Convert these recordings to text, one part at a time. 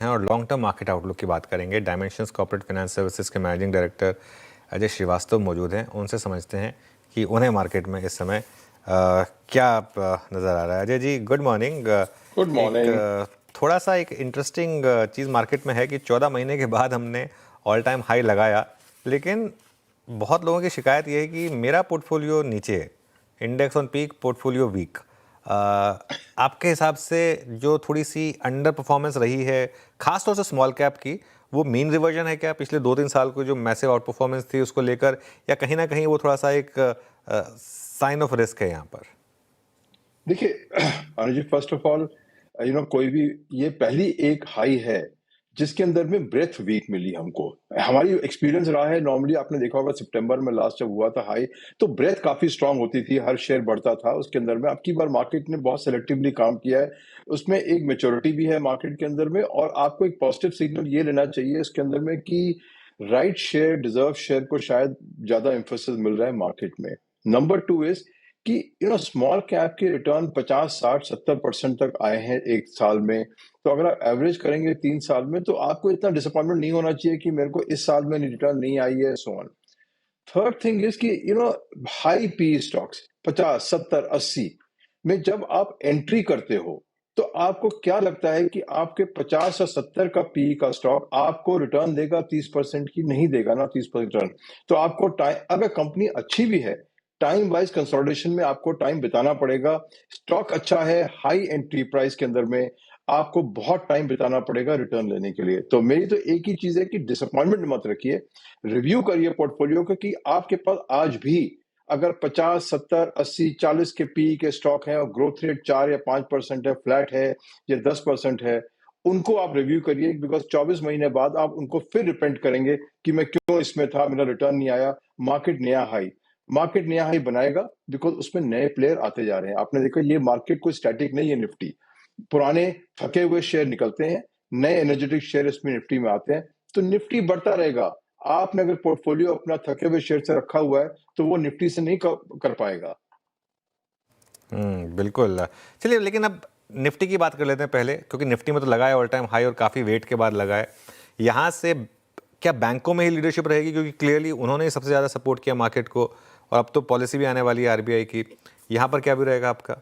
हैं और long term market outlook की बात करेंगे। डायमेंशंस कॉर्पोरेट फाइनेंस सर्विसेज के मैनेजिंग डायरेक्टर अजय श्रीवास्तव मौजूद हैं। उनसे समझते हैं कि उन्हें मार्केट में इस समय क्या नज़र आ रहा है। Ajay ji, good morning. Good morning. थोड़ा सा एक इंटरेस्टिंग चीज़ मार्केट में है कि 14 महीने के बाद हमने ऑल टाइम हाई लगाया, लेकिन बहुत लोगों की शिकायत ये है कि मेरा पोर्टफोलियो नीचे है, index on peak, portfolio weak. आपके हिसाब से जो थोड़ी सी अंडर परफॉर्मेंस रही है खासतौर से स्मॉल कैप की, वो मीन रिवर्जन है क्या पिछले 2-3 साल को जो मैसिव आउट परफॉर्मेंस थी उसको लेकर, या कहीं ना कहीं वो थोड़ा सा एक साइन ऑफ रिस्क है यहाँ पर? देखिए अनुज जी, फर्स्ट ऑफ ऑल कोई भी ये पहली एक हाई है जिसके अंदर में ब्रेथ वीक मिली हमको। हमारी एक्सपीरियंस रहा है, नॉर्मली आपने देखा होगा सितंबर में लास्ट जब हुआ था हाई, तो ब्रेथ काफी स्ट्रांग होती थी, हर शेयर बढ़ता था उसके अंदर में। अब की बार मार्केट ने बहुत सेलेक्टिवली काम किया है, उसमें एक मेच्योरिटी भी है मार्केट के अंदर में, और आपको एक पॉजिटिव सिग्नल ये लेना चाहिए इसके अंदर में कि राइट शेयर, डिजर्व शेयर को शायद ज्यादा एम्फोसिस मिल रहा है मार्केट में। नंबर 2 इज कि स्मॉल कैप के रिटर्न 50, 60, 70% तक आए हैं एक साल में। तो अगर आप एवरेज करेंगे 3 साल में, तो आपको इतना डिसअपॉइंटमेंट नहीं होना चाहिए कि मेरे को इस साल में रिटर्न नहीं आई है, so on. Third thing is कि हाई पी स्टॉक्स 50, 70, 80 में जब आप एंट्री करते हो, तो आपको क्या लगता है कि आपके 50 और 70 का पी का स्टॉक आपको रिटर्न देगा 30% की? नहीं देगा ना 30% रिटर्न। तो आपको टाइम, अगर कंपनी अच्छी भी है, टाइम वाइज कंसोलिडेशन में आपको टाइम बिताना पड़ेगा। स्टॉक अच्छा है, हाई एंट्री प्राइस के अंदर में आपको बहुत टाइम बिताना पड़ेगा रिटर्न लेने के लिए। तो मेरी तो एक ही चीज है कि डिसअपॉइंटमेंट मत रखिए, रिव्यू करिए पोर्टफोलियो को कि आपके पास आज भी अगर 50, 70, 80, 40 के पी के स्टॉक है और ग्रोथ रेट 4 या 5% है, फ्लैट है या 10% है, उनको आप रिव्यू करिए, बिकॉज 24 महीने बाद आप उनको फिर रिपेंट करेंगे कि मैं क्यों इसमें था, मेरा रिटर्न नहीं आया। मार्केट नया हाई बनाएगा बिकॉज उसमें नए प्लेयर आते जा रहे हैं। आपने देखा ये मार्केट कोई स्टैटिक नहीं है, निफ्टी पुराने थके हुए शेयर निकलते हैं, नए एनर्जेटिक शेयर इसमें निफ्टी में आते हैं, तो निफ्टी बढ़ता रहेगा। आपने अगर पोर्टफोलियो अपना थके हुए शेयर से रखा हुआ है, तो वो निफ्टी से नहीं कर पाएगा। बिल्कुल। चलिए, लेकिन अब निफ्टी की बात कर लेते हैं पहले, क्योंकि निफ्टी में तो लगा है ऑल टाइम हाई और काफ़ी वेट के बाद लगा है। यहाँ से क्या बैंकों में ही लीडरशिप रहेगी, क्योंकि क्लियरली उन्होंने ही सबसे ज़्यादा सपोर्ट किया मार्केट को, और अब तो पॉलिसी भी आने वाली है आरबीआई की। यहाँ पर क्या भी रहेगा आपका?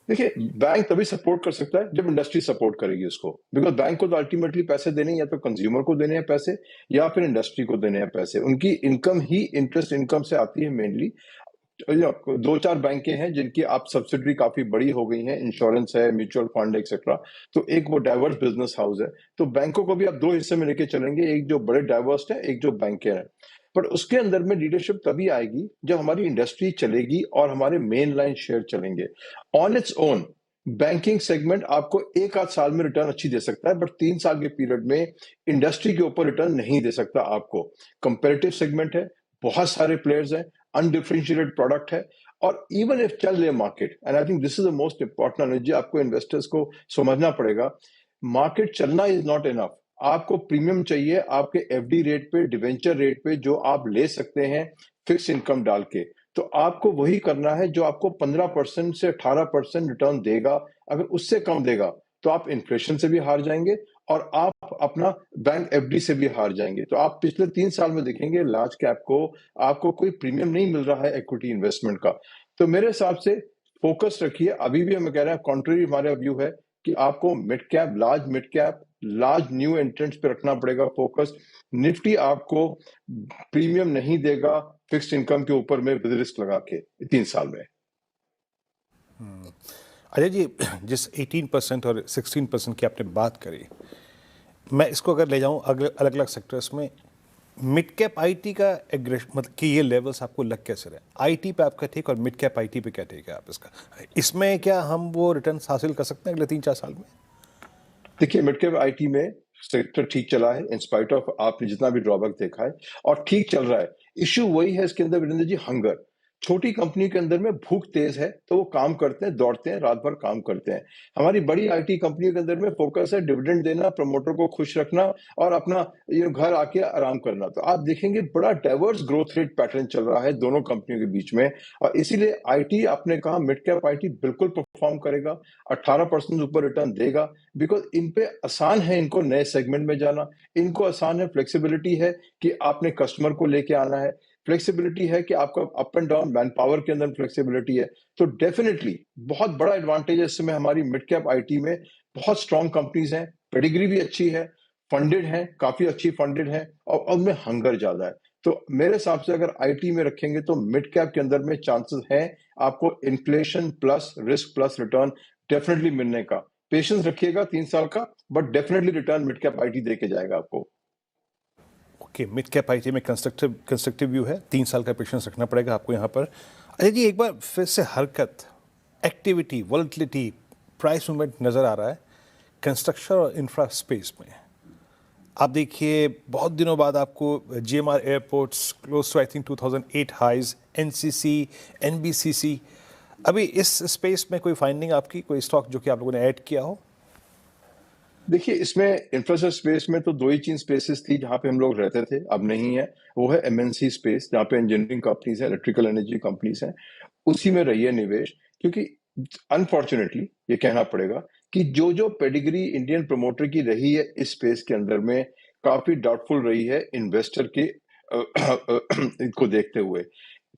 देखिए, बैंक तभी सपोर्ट कर सकता है जब इंडस्ट्री सपोर्ट करेगी उसको, बिकॉज बैंक को तो अल्टीमेटली पैसे देने हैं, या तो कंज्यूमर को देने हैं पैसे या फिर इंडस्ट्री को देने हैं पैसे। उनकी इनकम ही इंटरेस्ट इनकम से आती है मेनली। 2-4 बैंकें हैं जिनकी आप सब्सिडरी काफी बड़ी हो गई हैं, इंश्योरेंस है, म्यूचुअल फंड एक्सेट्रा, तो एक वो डाइवर्स बिजनेस हाउस है। तो बैंकों को भी आप 2 हिस्से में लेके चलेंगे, एक जो बड़े डाइवर्स है, एक जो बैंकें हैं। बट उसके अंदर में लीडरशिप तभी आएगी जब हमारी इंडस्ट्री चलेगी और हमारे मेन लाइन शेयर चलेंगे। On its own banking segment आपको 1 आध साल में रिटर्न अच्छी दे सकता है, बट 3 साल के पीरियड में इंडस्ट्री के ऊपर रिटर्न नहीं दे सकता आपको। कंपेरेटिव सेगमेंट है, बहुत सारे प्लेयर्स हैं, अनडिफरेंशिएटेड प्रोडक्ट है, और इवन इफ चल रहे market, and I think this is the most important energy आपको इन्वेस्टर्स को समझना पड़ेगा, मार्केट चलना इज नॉट इनफ। आपको प्रीमियम चाहिए आपके एफडी रेट पे, डिवेंचर रेट पे, जो आप ले सकते हैं फिक्स इनकम डाल के। तो आपको वही करना है जो आपको 15% से 18% रिटर्न देगा। अगर उससे कम देगा तो आप इन्फ्लेशन से भी हार जाएंगे, और आप अपना बैंक एफडी से भी हार जाएंगे। तो आप पिछले 3 साल में देखेंगे लार्ज कैप को आपको कोई प्रीमियम नहीं मिल रहा है इक्विटी इन्वेस्टमेंट का। तो मेरे हिसाब से फोकस रखिए। अभी भी हम कह रहे हैं, कॉन्ट्ररी हमारा व्यू है कि आपको mid cap, large new entrants पे रखना पड़ेगा फोकस। निफ्टी आपको प्रीमियम नहीं देगा फिक्स्ड इनकम के ऊपर में विद रिस्क लगा के 3 साल में। अजय जी, जिस 18% और 16% की आपने बात करी, मैं इसको अगर ले जाऊं अलग अलग सेक्टर्स में, मिड कैप आईटी का मतलब कि ये लेवल्स आपको लग कैसे रहे? आईटी पे आपका ठीक, और मिड कैप आईटी पे क्या ठीक है आप इसका? इसमें क्या हम वो रिटर्न हासिल कर सकते हैं अगले 3-4 साल में? देखिए, मिड कैप आईटी में सेक्टर ठीक चला है इन स्पाइट ऑफ आपने जितना भी ड्रॉबैक देखा है, और ठीक चल रहा है। इश्यू वही है इसके अंदर वीरेंद्र जी, हंगर। छोटी कंपनी के अंदर में भूख तेज है, तो वो काम करते हैं, दौड़ते हैं, रात भर काम करते हैं। हमारी बड़ी आईटी कंपनी के अंदर में फोकस है डिविडेंड देना, प्रमोटर को खुश रखना और अपना घर आके आराम करना। तो आप देखेंगे बड़ा डाइवर्स ग्रोथ रेट पैटर्न चल रहा है दोनों कंपनियों के बीच में, और इसीलिए आईटी, आपने कहा मिड कैप आईटी बिल्कुल परफॉर्म करेगा, 18% ऊपर रिटर्न देगा, बिकॉज इन पे आसान है इनको नए सेगमेंट में जाना, इनको आसान है, फ्लेक्सिबिलिटी है कि आपने कस्टमर को लेके आना है, फ्लेक्सिबिलिटी है कि आपका up and down man power के अंदर फ्लेक्सिबिलिटी है। तो डेफिनेटली बहुत बड़ा एडवांटेज है इस समय हमारी मिड कैप आईटी में। बहुत स्ट्रॉन्ग कंपनीज हैं, पेडिग्री भी अच्छी है, फंडेड है, काफी अच्छी फंडेड है, और उनमें हंगर ज्यादा है। तो मेरे हिसाब से अगर आईटी में रखेंगे तो मिड कैप के अंदर में चांसेस हैं आपको inflation plus risk plus return definitely मिलने का। पेशेंस रखिएगा 3 साल का, but definitely return mid cap IT दे के जाएगा आपको। ओके, मिड कैप आईटी में कंस्ट्रक्टिव व्यू है, 3 साल का पेशेंस रखना पड़ेगा आपको यहाँ पर। अजय जी, एक बार फिर से हरकत, एक्टिविटी, वॉलेटिलिटी, प्राइस मूवमेंट नज़र आ रहा है कंस्ट्रक्शन और इंफ्रा स्पेस में। आप देखिए बहुत दिनों बाद आपको GMR airports close to I think 2008 highs, NCC, NBCC, अभी इस स्पेस में कोई फाइंडिंग आपकी, कोई स्टॉक जो कि आप लोगों ने ऐड किया हो? देखिए, इसमें इंफ्रास्ट्रक्चर स्पेस में तो 2 ही चीज स्पेसेस थी जहां पे हम लोग रहते थे, अब नहीं है। वो है एमएनसी स्पेस, जहां पे इंजीनियरिंग कंपनीज है, इलेक्ट्रिकल एनर्जी कंपनीज हैं, उसी में रही है निवेश। क्योंकि अनफॉर्चुनेटली ये कहना पड़ेगा कि जो पेडिग्री इंडियन प्रमोटर की रही है इस स्पेस के अंदर में, काफी डाउटफुल रही है इन्वेस्टर के इनको देखते हुए।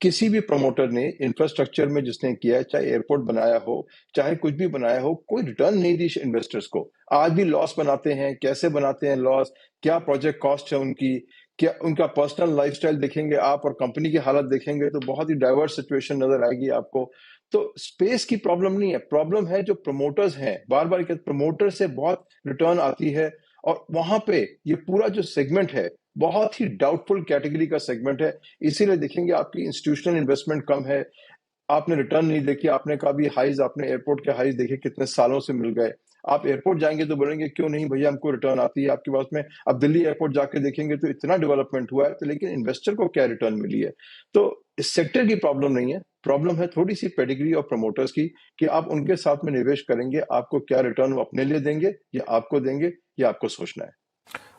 किसी भी प्रमोटर ने इंफ्रास्ट्रक्चर में जिसने किया है, चाहे एयरपोर्ट बनाया हो, चाहे कुछ भी बनाया हो, कोई रिटर्न नहीं दी इन्वेस्टर्स को। आज भी लॉस बनाते हैं, कैसे बनाते हैं लॉस, क्या प्रोजेक्ट कॉस्ट है उनकी, क्या उनका पर्सनल लाइफस्टाइल देखेंगे आप और कंपनी की हालत देखेंगे तो बहुत ही डाइवर्स सिचुएशन नजर आएगी आपको। तो स्पेस की प्रॉब्लम नहीं है, प्रॉब्लम है जो प्रमोटर्स हैं, बार बार कहते प्रमोटर से बहुत रिटर्न आती है, और वहां पे ये पूरा जो सेगमेंट है बहुत ही डाउटफुल कैटेगरी का सेगमेंट है। इसीलिए देखेंगे आपकी इंस्टीट्यूशनल इन्वेस्टमेंट कम है, आपने रिटर्न नहीं देखी, आपने कहा भी हाइज, आपने एयरपोर्ट के हाइज देखे कितने सालों से मिल गए। आप एयरपोर्ट जाएंगे तो बोलेंगे क्यों नहीं भैया, हमको रिटर्न आती है आपके पास में। अब दिल्ली एयरपोर्ट जाके देखेंगे तो इतना डेवलपमेंट हुआ है, तो लेकिन इन्वेस्टर को क्या रिटर्न मिली है। तो इस सेक्टर की प्रॉब्लम नहीं है, प्रॉब्लम है थोड़ी सी पेडिग्री और प्रमोटर्स की, कि आप उनके साथ में निवेश करेंगे, आपको क्या रिटर्न वो अपने लिए देंगे या आपको देंगे, या आपको सोचना है।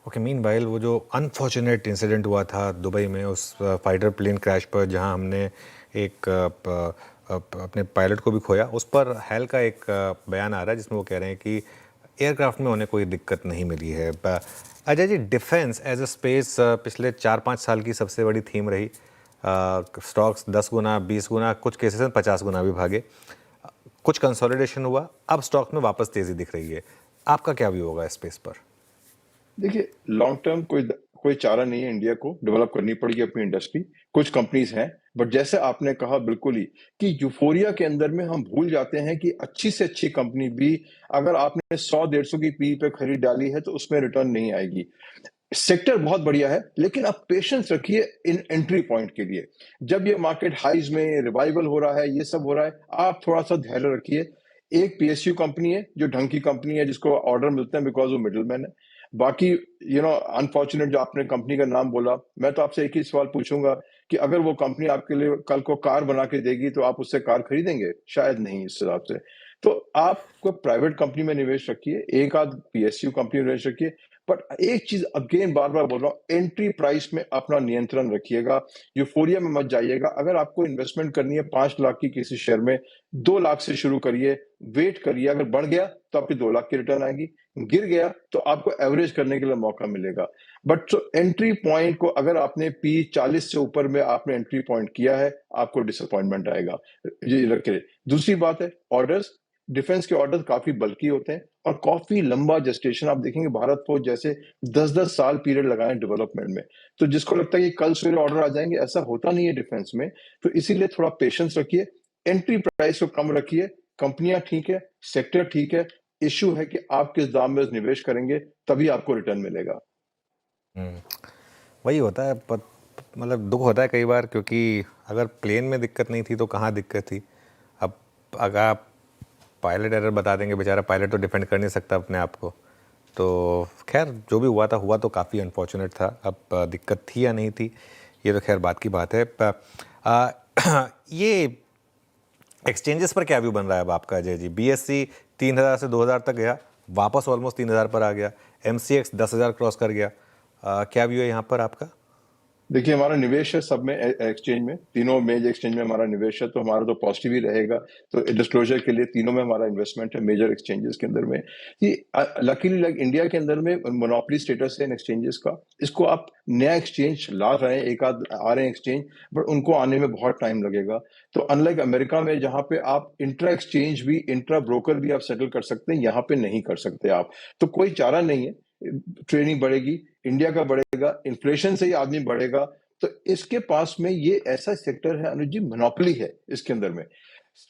ओके, मीनवाइल वो जो अनफॉर्चुनेट इंसिडेंट हुआ था दुबई में उस फाइटर प्लेन क्रैश पर, जहां हमने एक अपने पायलट को भी खोया, उस पर हेल का एक बयान आ रहा है जिसमें वो कह रहे हैं कि एयरक्राफ्ट में उन्हें कोई दिक्कत नहीं मिली है। Ajay ji, defence as a space पिछले 4-5 साल की सबसे बड़ी थीम रही। स्टॉक्स 10 गुना, 20 गुना, कुछ केसेस में 50 गुना भी भागे। कुछ कंसोलिडेशन हुआ, अब स्टॉक में वापस तेजी दिख रही है। आपका क्या व्यू होगा इस स्पेस पर? देखिए, लॉन्ग टर्म कोई चारा नहीं है, इंडिया को डेवलप करनी पड़ेगी अपनी इंडस्ट्री। कुछ कंपनीज हैं, बट जैसे आपने कहा बिल्कुल ही कि यूफोरिया के अंदर में हम भूल जाते हैं कि अच्छी से अच्छी कंपनी भी अगर आपने 100-150 की पी पे खरीद डाली है तो उसमें रिटर्न नहीं आएगी। सेक्टर बहुत बढ़िया है, लेकिन आप पेशेंस रखिए इन एंट्री पॉइंट के लिए। जब ये मार्केट हाइज में रिवाइवल हो रहा है, ये सब हो रहा है, आप थोड़ा सा धैर्य रखिए। एक पीएसयू कंपनी है जो ढंग की कंपनी है, जिसको ऑर्डर मिलते हैं बिकॉज वो मिडलमैन है। बाकी अनफॉर्चुनेट जो आपने कंपनी का नाम बोला, मैं तो आपसे एक ही सवाल पूछूंगा कि अगर वो कंपनी आपके लिए कल को कार बना के देगी तो आप उससे कार खरीदेंगे? शायद नहीं। इस हिसाब से तो आपको प्राइवेट कंपनी में निवेश रखिए, एक आध पीएसयू कंपनी में निवेश रखिए, बट एक चीज अगेन बार बार बोल रहा हूँ, एंट्री प्राइस में अपना नियंत्रण रखिएगा, यूफोरिया में मत जाइएगा। अगर आपको इन्वेस्टमेंट करनी है 5 लाख की किसी शेयर में, 2 लाख से शुरू करिए, वेट करिए। अगर बढ़ गया तो आपकी 2 लाख की रिटर्न आएगी, गिर गया तो आपको एवरेज करने के लिए मौका मिलेगा। बट एंट्री पॉइंट को अगर आपने पी 40 से ऊपर में आपने एंट्री पॉइंट किया है, आपको डिसअपॉइंटमेंट आएगा, ये रखे। दूसरी बात है ऑर्डर्स, डिफेंस के ऑर्डर काफी बल्कि होते हैं और काफी लंबा जेस्टेशन। आप देखेंगे भारत फौज जैसे 10-10 साल पीरियड लगाए डेवलपमेंट में, तो जिसको लगता है कि कल सवेरे ऑर्डर आ जाएंगे, ऐसा होता नहीं है डिफेंस में। तो इसीलिए थोड़ा पेशेंस रखिए, एंट्री प्राइस को कम रखिए, कंपनियां ठीक है, सेक्टर ठीक है, इश्यू है कि आप किस दाम में निवेश करेंगे, तभी आपको रिटर्न मिलेगा। वही होता है, मतलब दुख होता है कई बार, क्योंकि अगर प्लेन में दिक्कत नहीं थी तो कहाँ दिक्कत थी। अब अगर आप पायलट एरर बता देंगे, बेचारा पायलट तो डिफेंड कर नहीं सकता अपने आप को। तो खैर जो भी हुआ तो काफ़ी अनफॉर्चुनेट था। अब दिक्कत थी या नहीं थी, ये तो खैर बात की बात है। ये एक्सचेंजेस पर क्या व्यू बन रहा है अब आपका अजय जी? BSE 3000 से 2000 तक गया, वापस ऑलमोस्ट 3000 पर आ गया, MCX 10,000 क्रॉस कर गया। क्या व्यू है यहाँ पर आपका? देखिए, हमारा निवेश है सब में, एक्सचेंज में, तीनों मेजर एक्सचेंज में हमारा निवेश है, तो हमारा तो पॉजिटिव ही रहेगा। तो डिस्क्लोजर के लिए तीनों में हमारा इन्वेस्टमेंट है, मेजर एक्सचेंजेस के अंदर में। लकीली लाइक इंडिया के अंदर में मोनोपोली स्टेटस है इन एक्सचेंजेस का। इसको आप नया एक्सचेंज ला रहे हैं, एक आध आ रहे हैं एक्सचेंज, बट उनको आने में बहुत टाइम लगेगा। तो अनलाइक अमेरिका में जहाँ पे आप इंट्रा एक्सचेंज भी, इंट्रा ब्रोकर भी आप सेटल कर सकते हैं, यहाँ पे नहीं कर सकते आप। तो कोई चारा नहीं है, ट्रेडिंग बढ़ेगी, इंडिया का बढ़ेगा, इन्फ्लेशन से ही आदमी बढ़ेगा। तो इसके पास में ये ऐसा सेक्टर है अनुज जी, मोनोपोली है इसके अंदर में।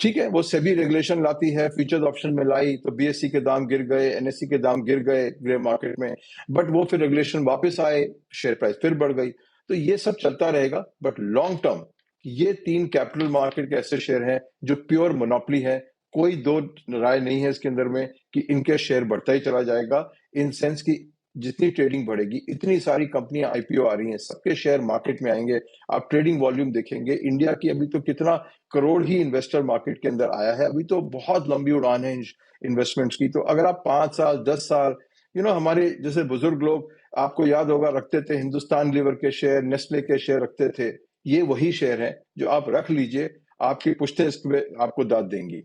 ठीक है, वो सेबी रेगुलेशन लाती है, फ्यूचर्स ऑप्शन में लाई तो BSE के दाम गिर गए, NSE के दाम गिर गए ग्रे मार्केट में, बट वो फिर रेगुलेशन वापस आए, शेयर प्राइस फिर बढ़ गई। तो ये सब चलता रहेगा, बट लॉन्ग टर्म ये 3 कैपिटल मार्केट के ऐसे शेयर हैं जो प्योर मोनोपोली है। कोई दो राय नहीं है इसके अंदर में कि इनके शेयर बढ़ता ही चला जाएगा, इन सेंस की जितनी ट्रेडिंग बढ़ेगी, इतनी सारी कंपनियां IPO आ रही हैं, सबके शेयर मार्केट में आएंगे। आप ट्रेडिंग वॉल्यूम देखेंगे, इंडिया की अभी तो कितना करोड़ ही इन्वेस्टर मार्केट के अंदर आया है, अभी तो बहुत लंबी उड़ान है इन्वेस्टमेंट्स की। तो अगर आप 5 साल 10 साल हमारे जैसे बुजुर्ग लोग, आपको याद होगा, रखते थे हिंदुस्तान लीवर के शेयर, नेस्ले के शेयर रखते थे, ये वही शेयर है जो आप रख लीजिए, आपकी पुश्तें इसमें आपको दाद देंगी।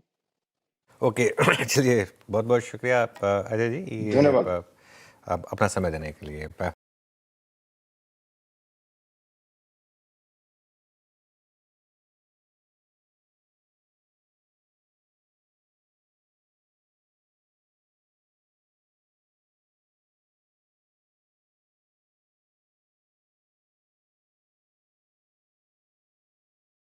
ओके चलिए, बहुत बहुत शुक्रिया अजय जी, ये धन्यवाद। अपना समय देने के लिए।